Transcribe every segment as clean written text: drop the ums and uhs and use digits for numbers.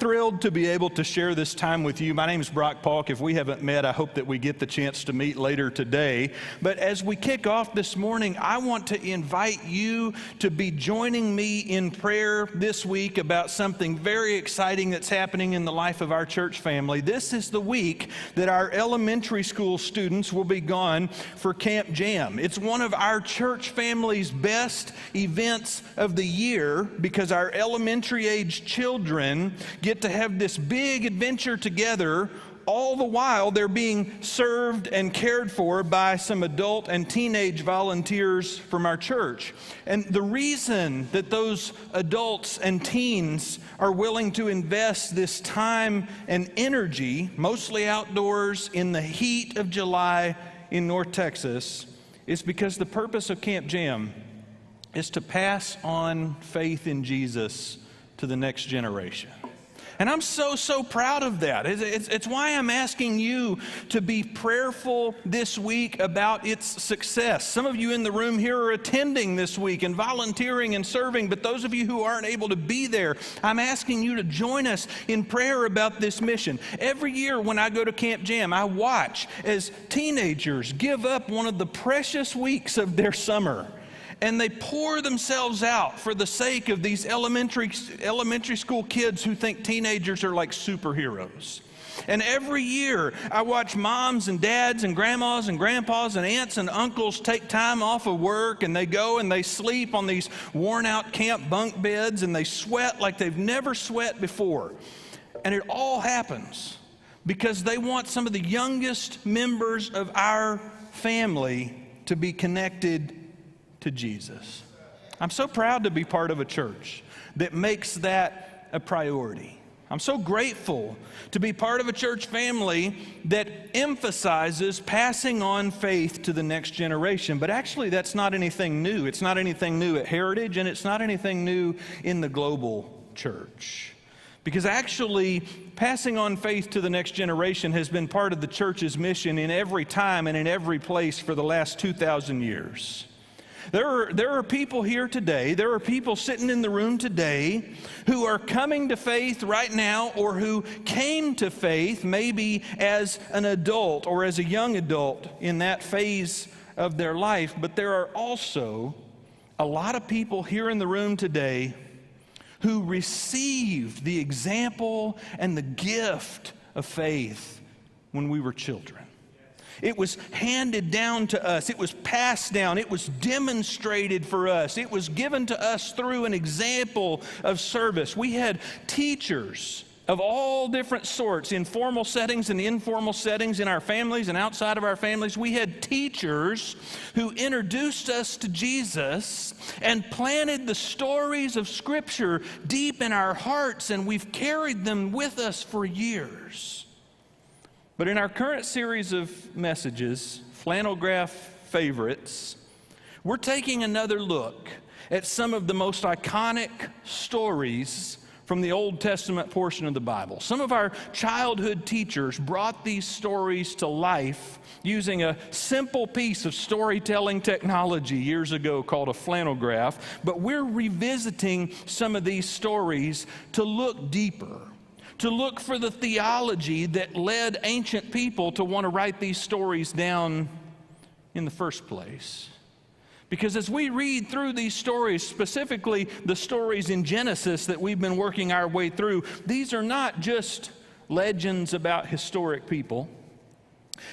thrilled to be able to share this time with you. My name is Brock Polk. If we haven't met, I hope that we get the chance to meet later today. But as we kick off this morning, I want to invite you to be joining me in prayer this week about something very exciting that's happening in the life of our church family. This is the week that our elementary school students will be gone for Camp Jam. It's one of our church family's best events of the year because our elementary age children get to have this big adventure together, all the while they're being served and cared for by some adult and teenage volunteers from our church. And the reason that those adults and teens are willing to invest this time and energy, mostly outdoors in the heat of July in North Texas, is because the purpose of Camp Jam is to pass on faith in Jesus to the next generation. And I'm so proud of that. It's why I'm asking you to be prayerful this week about its success. Some of you in the room here are attending this week and volunteering and serving, but those of you who aren't able to be there, I'm asking you to join us in prayer about this mission. Every year when I go to Camp Jam, I watch as teenagers give up one of the precious weeks of their summer, and they pour themselves out for the sake of these elementary school kids who think teenagers are like superheroes. And every year, I watch moms and dads and grandmas and grandpas and aunts and uncles take time off of work, and they go and they sleep on these worn-out camp bunk beds, and they sweat like they've never sweat before. And it all happens because they want some of the youngest members of our family to be connected to Jesus. I'm so proud to be part of a church that makes that a priority. I'm so grateful to be part of a church family that emphasizes passing on faith to the next generation. But actually, that's not anything new. It's not anything new at Heritage, and it's not anything new in the global church. Because actually, passing on faith to the next generation has been part of the church's mission in every time and in every place for the last 2,000 years. There are people here today, there are people sitting in the room today who are coming to faith right now, or who came to faith maybe as an adult or as a young adult in that phase of their life. But there are also a lot of people here in the room today who received the example and the gift of faith when we were children. It was handed down to us. It was passed down. It was demonstrated for us. It was given to us through an example of service. We had teachers of all different sorts, in formal settings and informal settings, in our families and outside of our families. We had teachers who introduced us to Jesus and planted the stories of Scripture deep in our hearts, and we've carried them with us for years. But in our current series of messages, Flannelgraph Favorites, we're taking another look at some of the most iconic stories from the Old Testament portion of the Bible. Some of our childhood teachers brought these stories to life using a simple piece of storytelling technology years ago called a flannelgraph, but we're revisiting some of these stories to look deeper, to look for the theology that led ancient people to want to write these stories down in the first place. Because as we read through these stories, specifically the stories in Genesis that we've been working our way through, these are not just legends about historic people.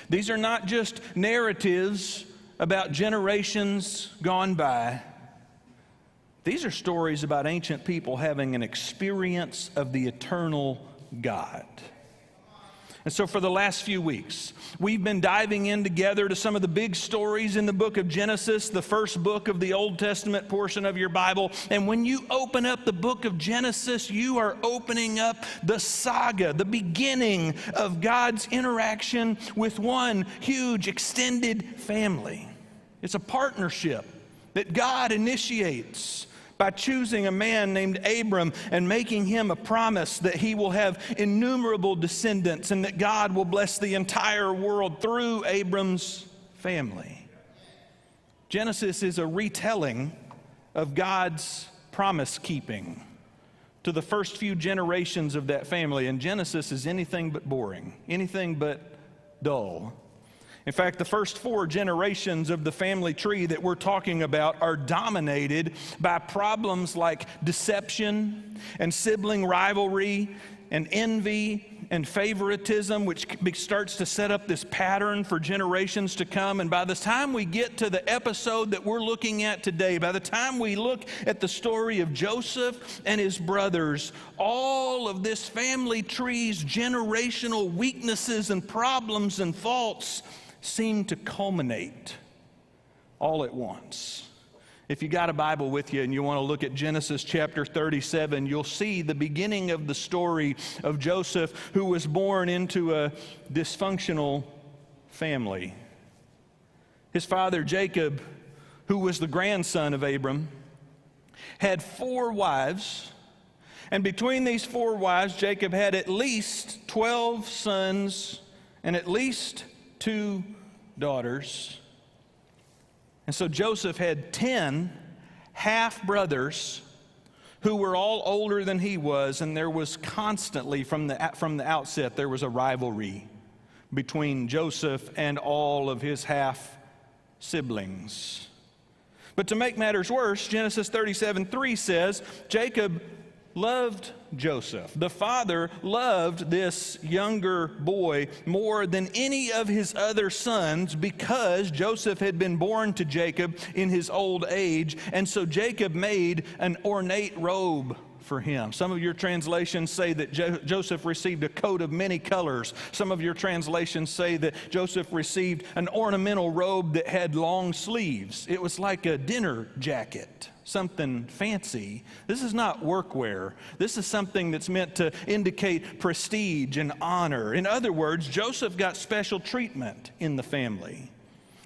These are not just narratives about generations gone by. These are stories about ancient people having an experience of the eternal God. And so for the last few weeks, we've been diving in together to some of the big stories in the book of Genesis, the first book of the Old Testament portion of your Bible. And when you open up the book of Genesis, you are opening up the saga, the beginning of God's interaction with one huge extended family. It's a partnership that God initiates by choosing a man named Abram and making him a promise that he will have innumerable descendants and that God will bless the entire world through Abram's family. Genesis is a retelling of God's promise keeping to the first few generations of that family. And Genesis is anything but boring, anything but dull. In fact, the first 4 generations of the family tree that we're talking about are dominated by problems like deception and sibling rivalry and envy and favoritism, which starts to set up this pattern for generations to come. And by the time we get to the episode that we're looking at today, by the time we look at the story of Joseph and his brothers, all of this family tree's generational weaknesses and problems and faults seem to culminate all at once. If you got a Bible with you and you want to look at Genesis chapter 37, you'll see the beginning of the story of Joseph, who was born into a dysfunctional family. His father Jacob, who was the grandson of Abram, had 4 wives, and between these 4 wives, Jacob had at least 12 sons and at least 2 daughters. And so Joseph had 10 half-brothers who were all older than he was, and there was constantly, from the outset, there was a rivalry between Joseph and all of his half-siblings. But to make matters worse, Genesis 37:3 says, Jacob loved Joseph. The father loved this younger boy more than any of his other sons because Joseph had been born to Jacob in his old age, and so Jacob made an ornate robe for him. Some of your translations say that Joseph received a coat of many colors. Some of your translations say that Joseph received an ornamental robe that had long sleeves. It was like a dinner jacket, something fancy. This is not workwear. This is something that's meant to indicate prestige and honor. In other words, Joseph got special treatment in the family.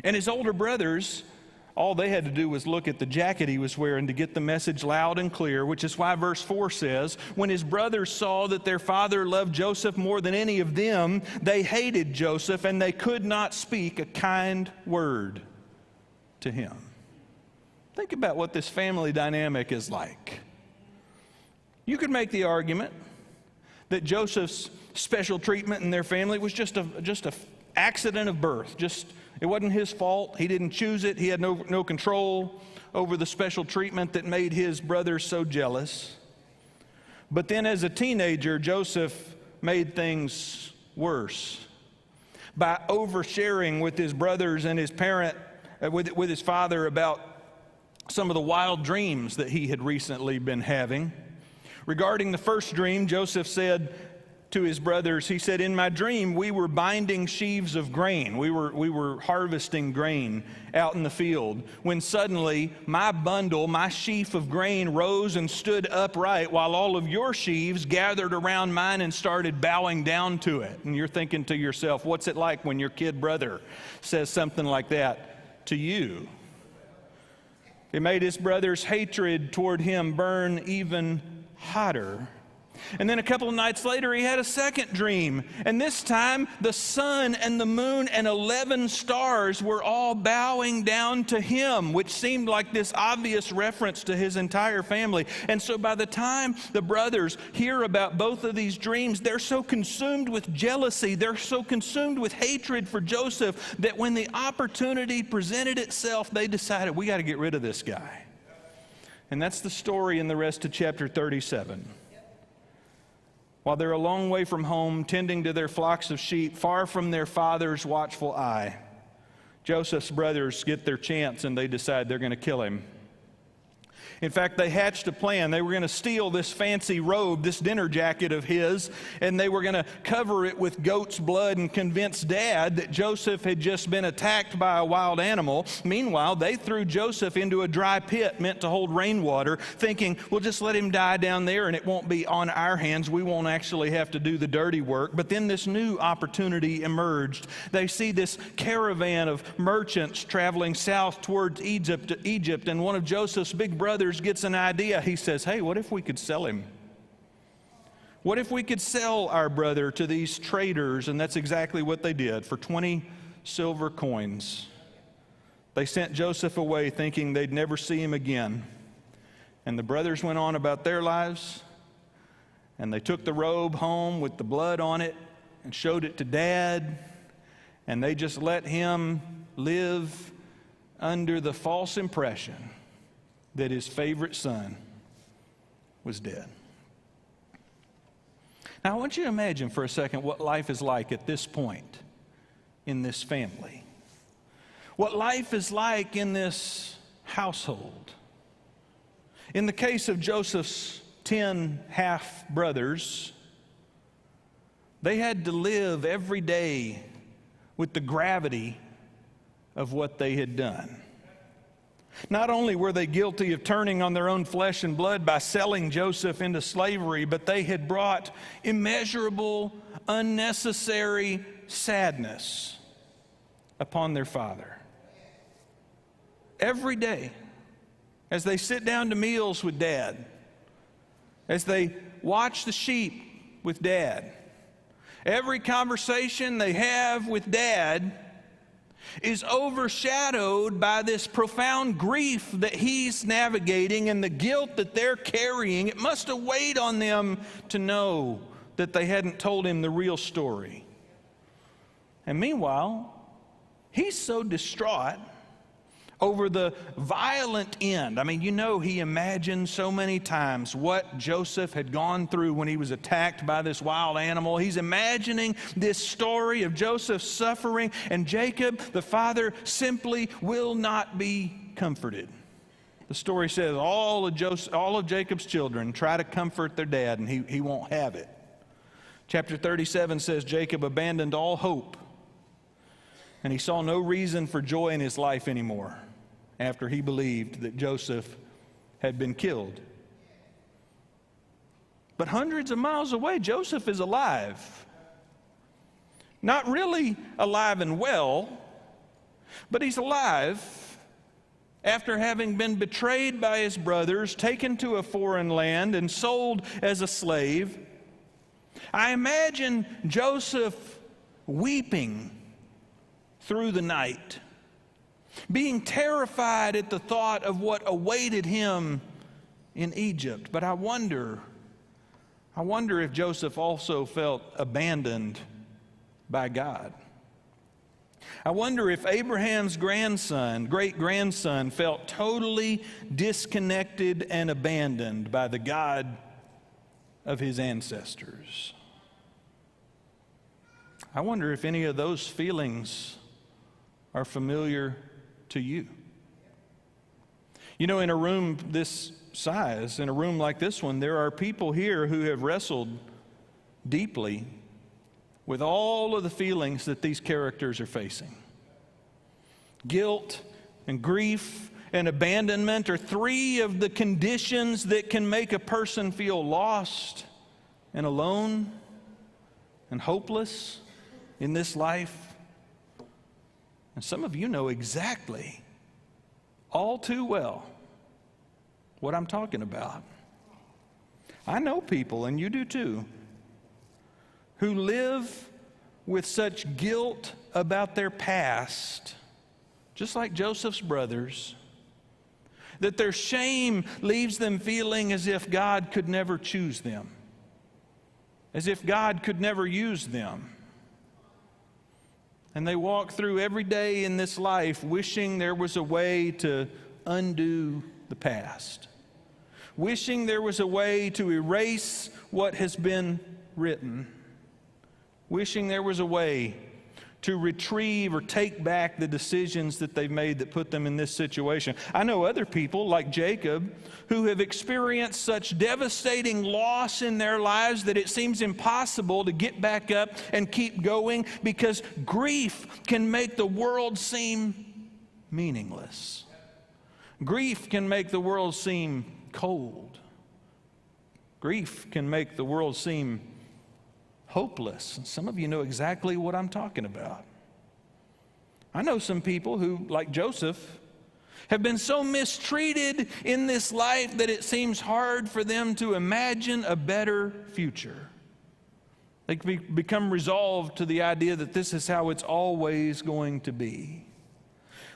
And his older brothers, all they had to do was look at the jacket he was wearing to get the message loud and clear, which is why verse 4 says, when his brothers saw that their father loved Joseph more than any of them, they hated Joseph, and they could not speak a kind word to him. Think about what this family dynamic is like. You could make the argument that Joseph's special treatment in their family was just a accident of birth. It wasn't his fault. He didn't choose it. He had no control over the special treatment that made his brothers so jealous. But then as a teenager, Joseph made things worse by oversharing with his brothers and his with his father about some of the wild dreams that he had recently been having. Regarding the first dream, Joseph said to his brothers, he said, in my dream, we were binding sheaves of grain. We were harvesting grain out in the field, when suddenly my sheaf of grain rose and stood upright while all of your sheaves gathered around mine and started bowing down to it. And you're thinking to yourself, what's it like when your kid brother says something like that to you? It made his brother's hatred toward him burn even hotter. And then a couple of nights later, he had a second dream. And this time, the sun and the moon and 11 stars were all bowing down to him, which seemed like this obvious reference to his entire family. And so by the time the brothers hear about both of these dreams, they're so consumed with jealousy, they're so consumed with hatred for Joseph, that when the opportunity presented itself, they decided, we got to get rid of this guy. And that's the story in the rest of chapter 37. While they're a long way from home, tending to their flocks of sheep, far from their father's watchful eye, Joseph's brothers get their chance and they decide they're going to kill him. In fact, they hatched a plan. They were going to steal this fancy robe, this dinner jacket of his, and they were going to cover it with goat's blood and convince Dad that Joseph had just been attacked by a wild animal. Meanwhile, they threw Joseph into a dry pit meant to hold rainwater, thinking, we'll just let him die down there and it won't be on our hands. We won't actually have to do the dirty work. But then this new opportunity emerged. They see this caravan of merchants traveling south towards Egypt, and one of Joseph's big brothers gets an idea. He says, hey, what if we could sell him? What if we could sell our brother to these traders? And that's exactly what they did. For 20 silver coins, they sent Joseph away thinking they'd never see him again. And the brothers went on about their lives, And they took the robe home with the blood on it and showed it to Dad. And they just let him live under the false impression that his favorite son was dead. Now, I want you to imagine for a second what life is like at this point in this family. What life is like in this household. In the case of Joseph's 10 half-brothers, they had to live every day with the gravity of what they had done. Not only were they guilty of turning on their own flesh and blood by selling Joseph into slavery, but they had brought immeasurable, unnecessary sadness upon their father. Every day, as they sit down to meals with Dad, as they watch the sheep with Dad, every conversation they have with Dad is overshadowed by this profound grief that he's navigating and the guilt that they're carrying. It must have weighed on them to know that they hadn't told him the real story. And meanwhile, he's so distraught over the violent end. I mean, you know, he imagined so many times what Joseph had gone through when he was attacked by this wild animal. He's imagining this story of Joseph's suffering, and Jacob, the father, simply will not be comforted. The story says all of Jacob's children try to comfort their dad, and he won't have it. Chapter 37 says Jacob abandoned all hope, and he saw no reason for joy in his life anymore after he believed that Joseph had been killed. But hundreds of miles away, Joseph is alive. Not really alive and well, but he's alive after having been betrayed by his brothers, taken to a foreign land, and sold as a slave. I imagine Joseph weeping through the night, being terrified at the thought of what awaited him in Egypt. But I wonder if Joseph also felt abandoned by God. I wonder if Abraham's great-grandson, felt totally disconnected and abandoned by the God of his ancestors. I wonder if any of those feelings are familiar to you. You know, in a room this size, in a room like this one, there are people here who have wrestled deeply with all of the feelings that these characters are facing. Guilt and grief and abandonment are three of the conditions that can make a person feel lost and alone and hopeless in this life. And some of you know exactly, all too well, what I'm talking about. I know people, and you do too, who live with such guilt about their past, just like Joseph's brothers, that their shame leaves them feeling as if God could never choose them, as if God could never use them. And they walk through every day in this life wishing there was a way to undo the past, wishing there was a way to erase what has been written, wishing there was a way to retrieve or take back the decisions that they've made that put them in this situation. I know other people like Jacob who have experienced such devastating loss in their lives that it seems impossible to get back up and keep going, because grief can make the world seem meaningless. Grief can make the world seem cold. Grief can make the world seem hopeless. And some of you know exactly what I'm talking about. I know some people who, like Joseph, have been so mistreated in this life that it seems hard for them to imagine a better future. They become resolved to the idea that this is how it's always going to be.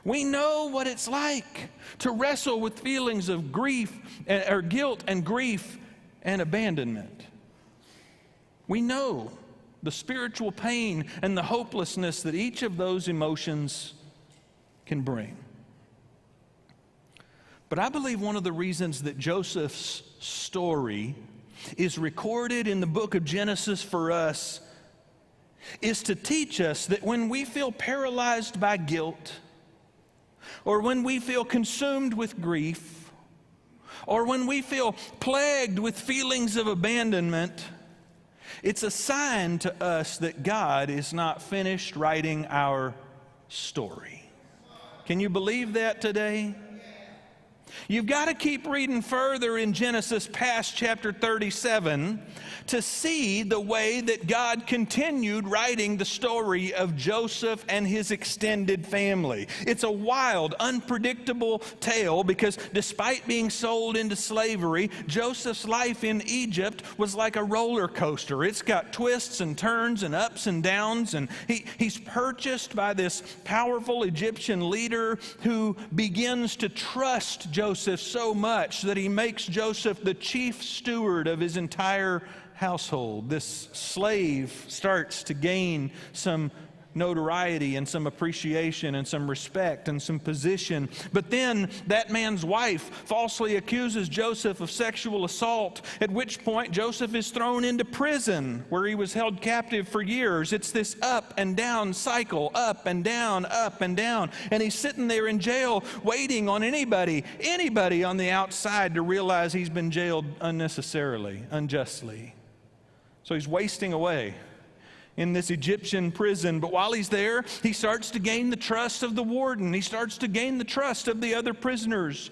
We know what it's like to wrestle with feelings of grief or guilt and grief and abandonment. We know the spiritual pain and the hopelessness that each of those emotions can bring. But I believe one of the reasons that Joseph's story is recorded in the book of Genesis for us is to teach us that when we feel paralyzed by guilt, or when we feel consumed with grief, or when we feel plagued with feelings of abandonment, it's a sign to us that God is not finished writing our story. Can you believe that today? You've got to keep reading further in Genesis past chapter 37 to see the way that God continued writing the story of Joseph and his extended family. It's a wild, unpredictable tale because despite being sold into slavery, Joseph's life in Egypt was like a roller coaster. It's got twists and turns and ups and downs, and he's purchased by this powerful Egyptian leader who begins to trust Joseph so much that he makes Joseph the chief steward of his entire household. This slave starts to gain some notoriety and some appreciation and some respect and some position. But then that man's wife falsely accuses Joseph of sexual assault, at which point Joseph is thrown into prison where he was held captive for years. It's this up and down cycle, up and down, up and down. And he's sitting there in jail waiting on anybody on the outside to realize he's been jailed unnecessarily, unjustly. So he's wasting away in this Egyptian prison. But while he's there, he starts to gain the trust of the warden. He starts to gain the trust of the other prisoners.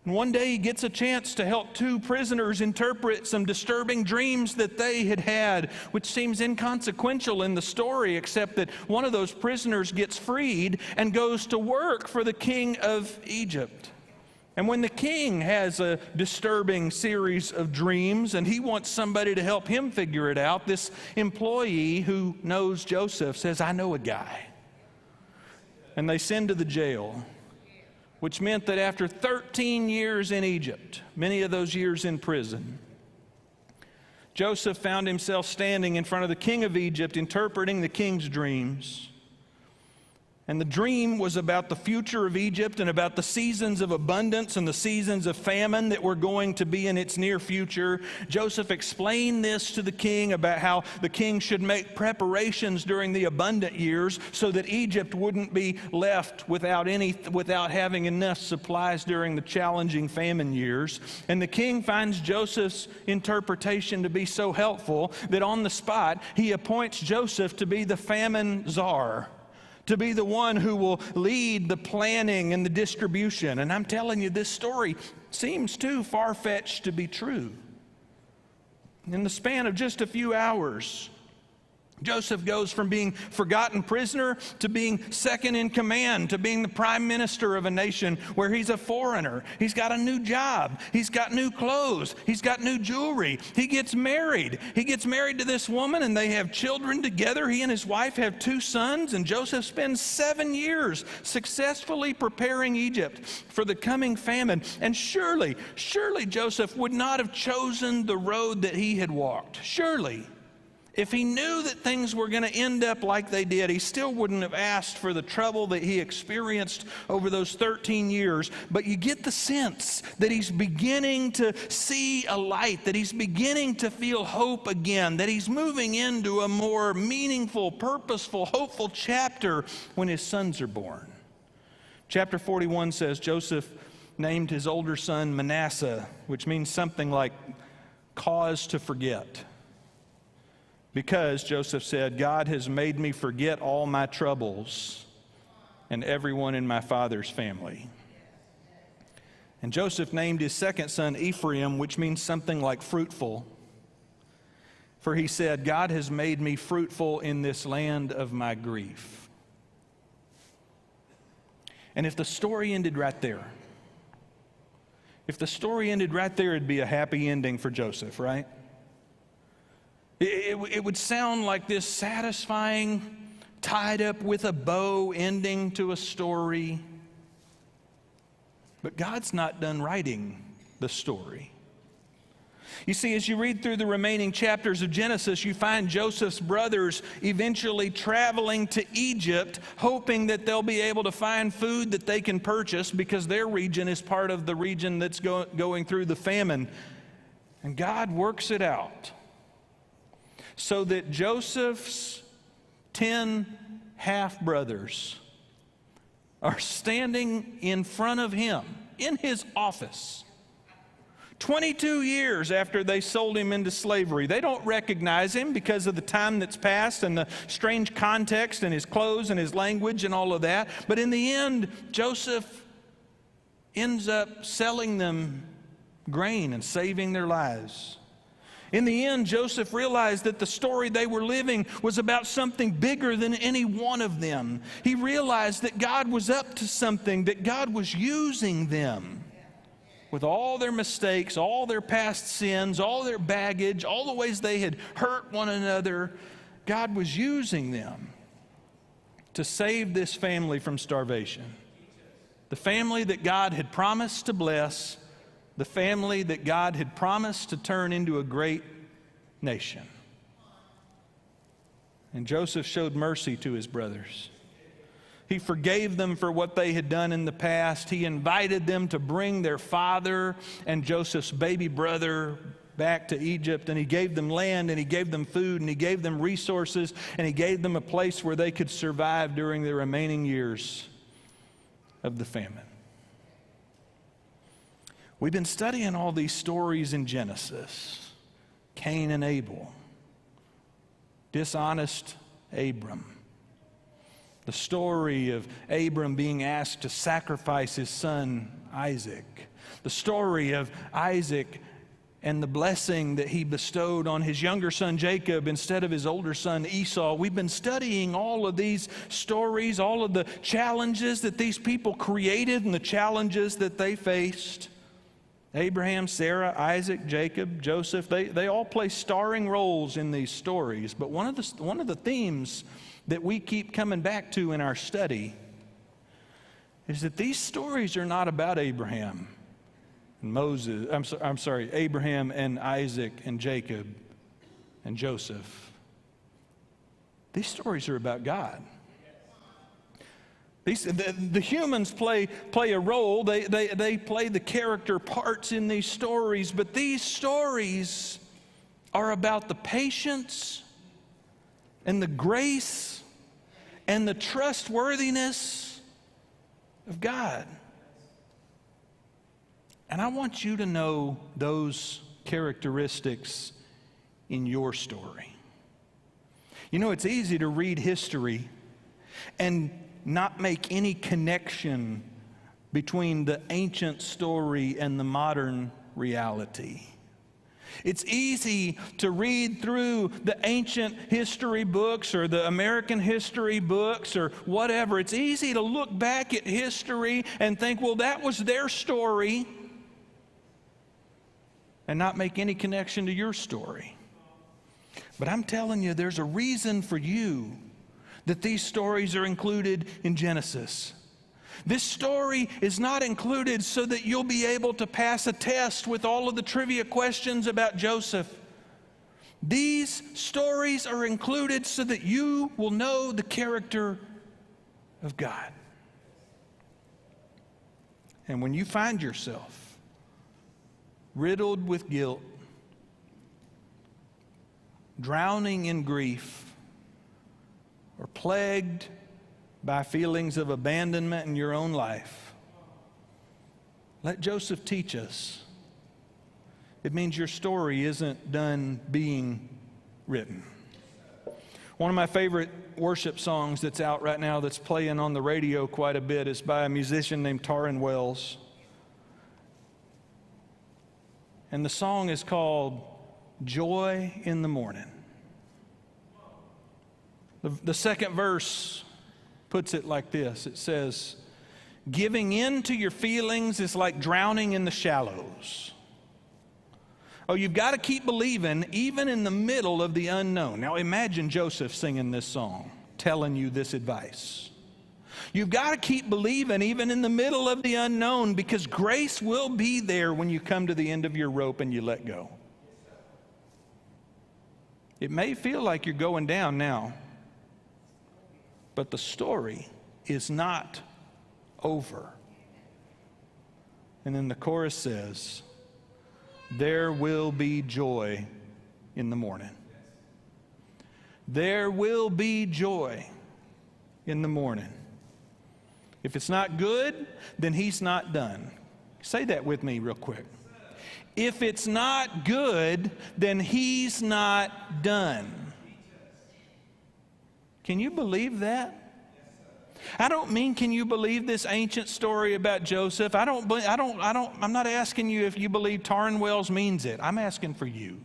And one day he gets a chance to help two prisoners interpret some disturbing dreams that they had had, which seems inconsequential in the story, except that one of those prisoners gets freed and goes to work for the king of Egypt. And when the king has a disturbing series of dreams and he wants somebody to help him figure it out, this employee who knows Joseph says, "I know a guy." And they send to the jail, which meant that after 13 years in Egypt, many of those years in prison, Joseph found himself standing in front of the king of Egypt interpreting the king's dreams. And the dream was about the future of Egypt and about the seasons of abundance and the seasons of famine that were going to be in its near future. Joseph explained this to the king about how the king should make preparations during the abundant years so that Egypt wouldn't be left without having enough supplies during the challenging famine years. And the king finds Joseph's interpretation to be so helpful that on the spot he appoints Joseph to be the famine czar, to be the one who will lead the planning and the distribution. And I'm telling you, this story seems too far-fetched to be true. In the span of just a few hours, Joseph goes from being forgotten prisoner to being second in command, to being the prime minister of a nation where he's a foreigner. He's got a new job. He's got new clothes. He's got new jewelry. He gets married. He gets married to this woman and they have children together. He and his wife have 2 sons, and Joseph spends 7 years successfully preparing Egypt for the coming famine. And surely Joseph would not have chosen the road that he had walked. Surely, if he knew that things were going to end up like they did, he still wouldn't have asked for the trouble that he experienced over those 13 years. But you get the sense that he's beginning to see a light, that he's beginning to feel hope again, that he's moving into a more meaningful, purposeful, hopeful chapter when his sons are born. Chapter 41 says Joseph named his older son Manasseh, which means something like cause to forget. Because, Joseph said, God has made me forget all my troubles and everyone in my father's family. And Joseph named his second son Ephraim, which means something like fruitful. For he said, God has made me fruitful in this land of my grief. And if the story ended right there, it'd be a happy ending for Joseph, right? It would sound like this satisfying, tied up with a bow ending to a story. But God's not done writing the story. You see, as you read through the remaining chapters of Genesis, you find Joseph's brothers eventually traveling to Egypt, hoping that they'll be able to find food that they can purchase because their region is part of the region that's going through the famine. And God works it out so that Joseph's 10 half-brothers are standing in front of him in his office 22 years after they sold him into slavery. They don't recognize him because of the time that's passed and the strange context and his clothes and his language and all of that. But in the end, Joseph ends up selling them grain and saving their lives. In the end, Joseph realized that the story they were living was about something bigger than any one of them. He realized that God was up to something, that God was using them with all their mistakes, all their past sins, all their baggage, all the ways they had hurt one another. God was using them to save this family from starvation. The family that God had promised to bless, the family that God had promised to turn into a great nation. And Joseph showed mercy to his brothers. He forgave them for what they had done in the past. He invited them to bring their father and Joseph's baby brother back to Egypt, and he gave them land, and he gave them food, and he gave them resources, and he gave them a place where they could survive during the remaining years of the famine. We've been studying all these stories in Genesis. Cain and Abel, dishonest Abram, the story of Abram being asked to sacrifice his son Isaac, the story of Isaac and the blessing that he bestowed on his younger son Jacob instead of his older son Esau. We've been studying all of these stories, all of the challenges that these people created and the challenges that they faced. Abraham, Sarah, Isaac, Jacob, Joseph, they all play starring roles in these stories. But one of the themes that we keep coming back to in our study is that these stories are not about Abraham and Moses. Abraham and Isaac and Jacob and Joseph. These stories are about God. The humans play a role. They play the character parts in these stories, but these stories are about the patience and the grace and the trustworthiness of God. And I want you to know those characteristics in your story. You know, it's easy to read history and not make any connection between the ancient story and the modern reality. It's easy to read through the ancient history books or the American history books or whatever. It's easy to look back at history and think, well, that was their story, and not make any connection to your story. But I'm telling you, there's a reason for you that these stories are included in Genesis. This story is not included so that you'll be able to pass a test with all of the trivia questions about Joseph. These stories are included so that you will know the character of God. And when you find yourself riddled with guilt, drowning in grief, or plagued by feelings of abandonment in your own life, let Joseph teach us. It means your story isn't done being written. One of my favorite worship songs that's out right now that's playing on the radio quite a bit is by a musician named Taryn Wells. And the song is called Joy in the Morning. The second verse puts it like this. It says, giving in to your feelings is like drowning in the shallows. Oh, you've got to keep believing even in the middle of the unknown. Now imagine Joseph singing this song, telling you this advice. You've got to keep believing even in the middle of the unknown, because grace will be there when you come to the end of your rope and you let go. It may feel like you're going down now, but the story is not over. And then the chorus says, there will be joy in the morning. There will be joy in the morning. If it's not good, then he's not done. Say that with me real quick. If it's not good, then he's not done. Can you believe that? I don't mean can you believe this ancient story about Joseph? I'm not asking you if you believe Tarn Wells means it. I'm asking for you.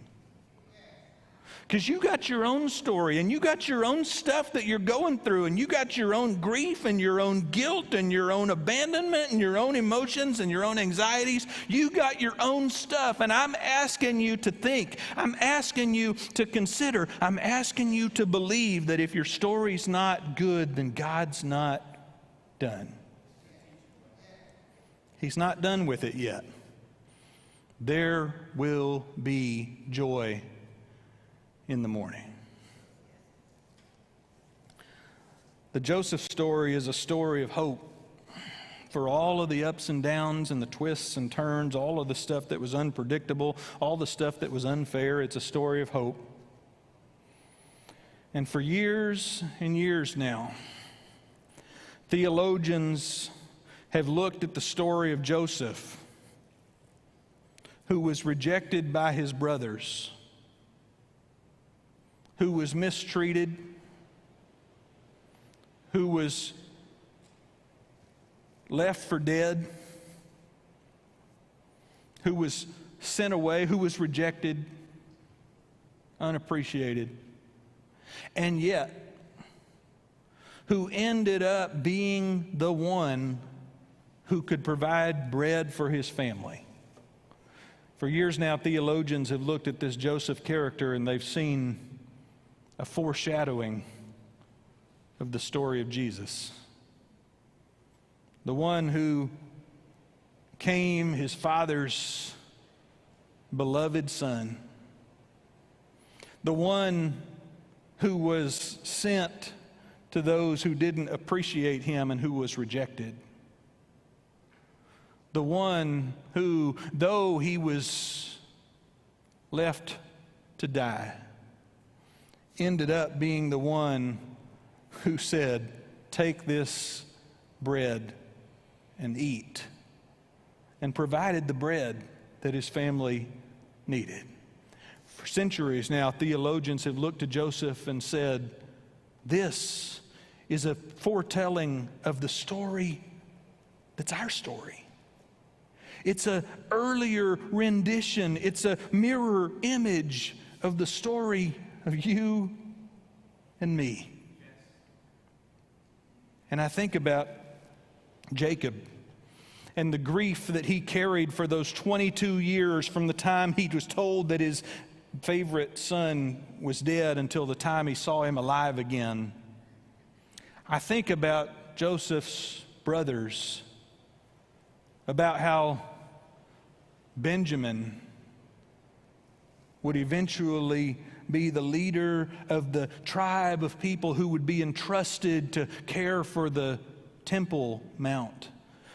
Because you got your own story and you got your own stuff that you're going through, and you got your own grief and your own guilt and your own abandonment and your own emotions and your own anxieties. You got your own stuff, and I'm asking you to think. I'm asking you to consider. I'm asking you to believe that if your story's not good, then God's not done. He's not done with it yet. There will be joy in the morning. The Joseph story is a story of hope for all of the ups and downs and the twists and turns, all of the stuff that was unpredictable, all the stuff that was unfair. It's a story of hope. And for years and years now, theologians have looked at the story of Joseph, who was rejected by his brothers, who was mistreated, who was left for dead, who was sent away, who was rejected, unappreciated, and yet who ended up being the one who could provide bread for his family. For years now, theologians have looked at this Joseph character, and they've seen a foreshadowing of the story of Jesus. The one who came, his father's beloved son. The one who was sent to those who didn't appreciate him and who was rejected. The one who, though he was left to die, ended up being the one who said, take this bread and eat, and provided the bread that his family needed. For centuries now, theologians have looked to Joseph and said, this is a foretelling of the story that's our story. It's an earlier rendition. It's a mirror image of the story of you and me. And I think about Jacob and the grief that he carried for those 22 years from the time he was told that his favorite son was dead until the time he saw him alive again. I think about Joseph's brothers, about how Benjamin would eventually be the leader of the tribe of people who would be entrusted to care for the Temple Mount.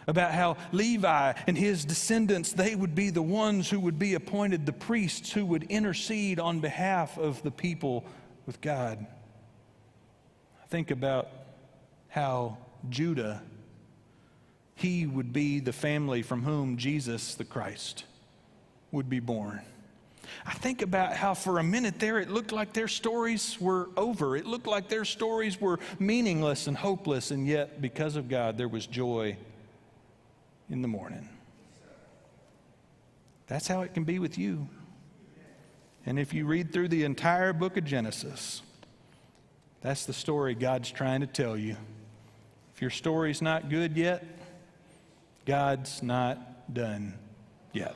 About how Levi and his descendants, they would be the ones who would be appointed the priests who would intercede on behalf of the people with God. I think about how Judah, he would be the family from whom Jesus the Christ would be born. I think about how for a minute there it looked like their stories were over. It looked like their stories were meaningless and hopeless, and yet because of God there was joy in the morning. That's how it can be with you. And if you read through the entire book of Genesis, that's the story God's trying to tell you. If your story's not good yet, God's not done yet.